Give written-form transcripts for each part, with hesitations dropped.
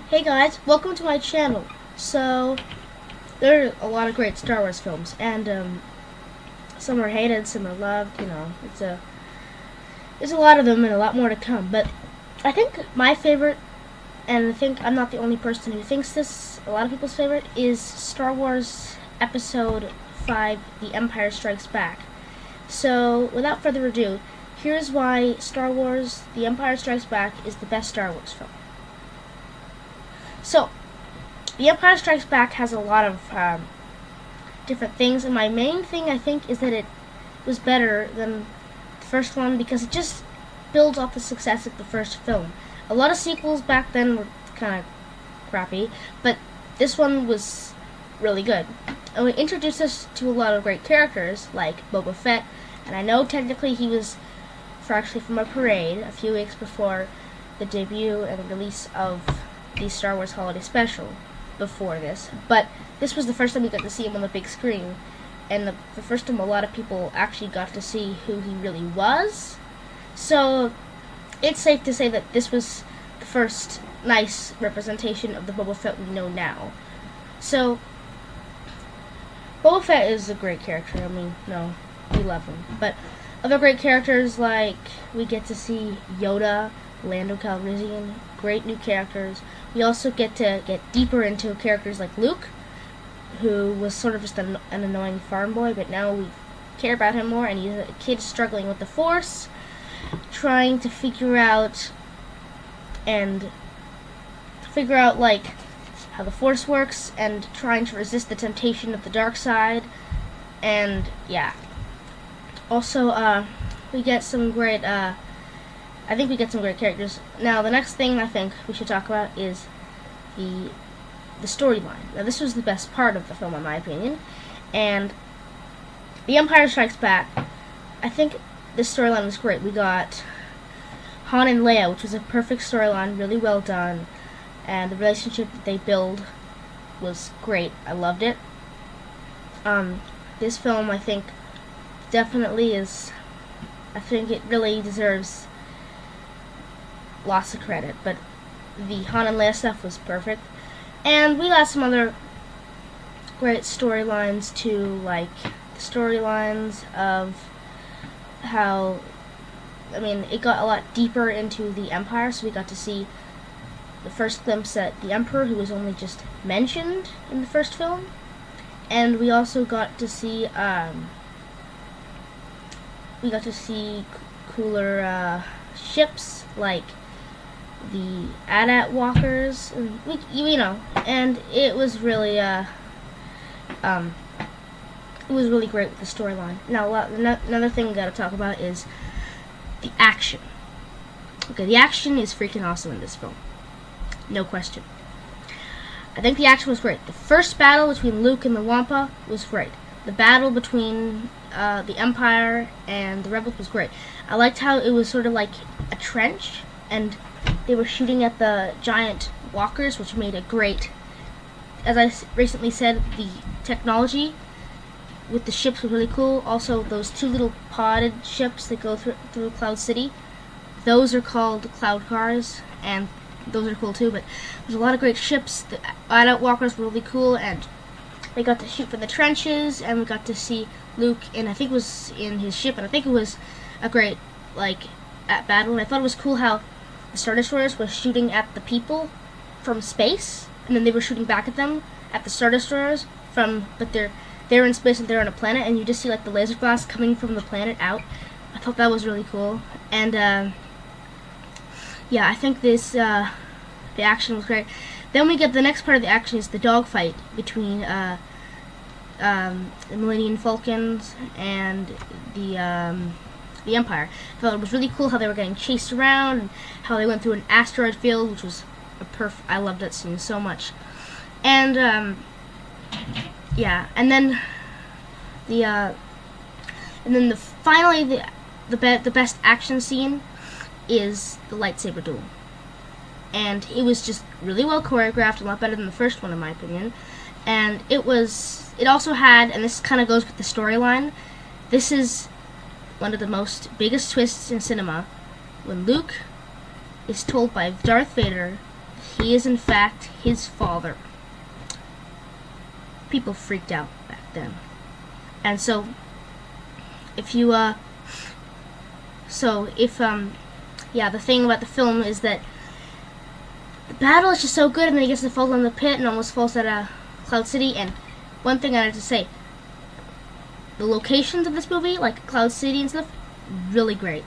Hey guys, welcome to my channel. So, there are a lot of great Star Wars films, and some are hated, some are loved. There's a lot of them, and a lot more to come. But I think my favorite, and I think I'm not the only person who thinks this, a lot of people's favorite, is Star Wars Episode 5: The Empire Strikes Back. So, without further ado, here's why Star Wars: The Empire Strikes Back is the best Star Wars film. So, The Empire Strikes Back has a lot of different things, and my main thing, I think, is that it was better than the first one because it just builds off the success of the first film. A lot of sequels back then were kind of crappy, but this one was really good. And it introduced us to a lot of great characters, like Boba Fett, and I know technically he was from a parade a few weeks before the debut and the release of the Star Wars Holiday Special before this, but this was the first time we got to see him on the big screen, and the first time a lot of people actually got to see who he really was. So it's safe to say that this was the first nice representation of the Boba Fett we know now. So Boba Fett is a great character. I mean, no, we love him. But other great characters, like we get to see Yoda, Lando Calrissian, great new characters. We also get to get deeper into characters like Luke, who was sort of just an annoying farm boy, but now we care about him more, and he's a kid struggling with the Force, trying to figure out like how the Force works, and trying to resist the temptation of the dark side. And yeah, also we get some great I think we get some great characters. Now, the next thing I think we should talk about is the storyline. Now, this was the best part of the film, in my opinion. And The Empire Strikes Back, I think the storyline was great. We got Han and Leia, which was a perfect storyline, really well done. And the relationship that they build was great. I loved it. This film, I think, definitely is... I think it really deserves lots of credit, but the Han and Leia stuff was perfect. And we got some other great storylines too, like the storylines of how, I mean, it got a lot deeper into the Empire, so we got to see the first glimpse at the Emperor, who was only just mentioned in the first film. And we also got to see cooler ships, like the AT-AT walkers, and and it was really it was really great with the storyline. Now, another thing we gotta talk about is the action. Okay, the action is freaking awesome in this film, no question. I think the action was great. The first battle between Luke and the Wampa was great. The battle between the Empire and the Rebels was great. I liked how it was sort of like a trench, and they were shooting at the giant walkers, which made it great. As I recently said, the technology with the ships was really cool. Also, those two little podded ships that go through Cloud City, those are called Cloud Cars, and those are cool too. But there's a lot of great ships. The AT-AT walkers were really cool, and they got to shoot from the trenches, and we got to see Luke, and I think it was in his ship, and I think it was a great at battle. And I thought it was cool how the Star Destroyers were shooting at the people from space, and then they were shooting back at them at the Star Destroyers but they're in space and they're on a planet, and you just see like the laser blast coming from the planet out. I thought that was really cool. And yeah, I think the action was great. Then we get the next part of the action is the dogfight between the Millennium Falcons and the Empire. I thought it was really cool how they were getting chased around, and how they went through an asteroid field, which was I loved that scene so much. And yeah, and then finally the best action scene is the lightsaber duel. And it was just really well choreographed, a lot better than the first one in my opinion. And it also had, and this kind of goes with the storyline, this is one of the biggest twists in cinema, when Luke is told by Darth Vader he is in fact his father. People freaked out back then. And so, if you, yeah, the thing about the film is that the battle is just so good, and then he gets to fall in the pit and almost falls out of Cloud City. And one thing I have to say, the locations of this movie, like Cloud City and stuff, really great.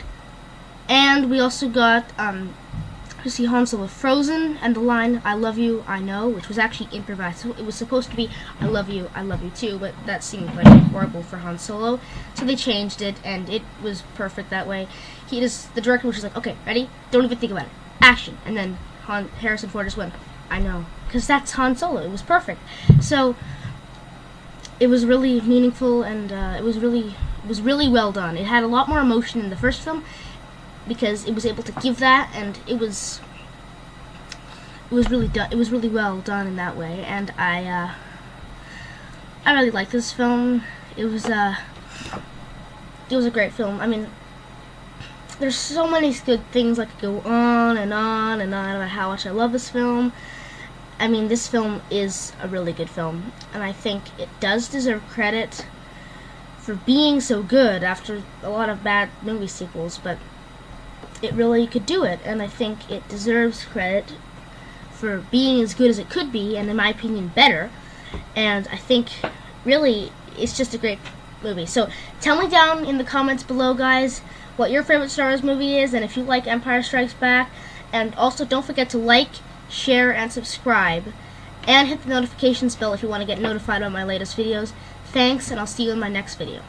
And we also got to see Han Solo Frozen, and the line "I love you, I know," which was actually improvised. So it was supposed to be I love you too," but that seemed like horrible for Han Solo, so they changed it, and it was perfect that way. The director was just like, "Okay, ready? Don't even think about it. Action!" And then Harrison Ford just went, "I know," because that's Han Solo. It was perfect. So it was really meaningful, and it was really well done. It had a lot more emotion in the first film, because it was able to give that, and it was really done. It was really well done in that way, and I really like this film. It was a great film. I mean, there's so many good things I could go on and on and on about how much I love this film. I mean, this film is a really good film, and I think it does deserve credit for being so good after a lot of bad movie sequels, but it really could do it, and I think it deserves credit for being as good as it could be, and in my opinion, better. And I think, really, it's just a great movie. So, tell me down in the comments below, guys, what your favorite Star Wars movie is, and if you like Empire Strikes Back. And also, don't forget to like, share, and subscribe, and hit the notifications bell if you want to get notified on my latest videos. Thanks, and I'll see you in my next video.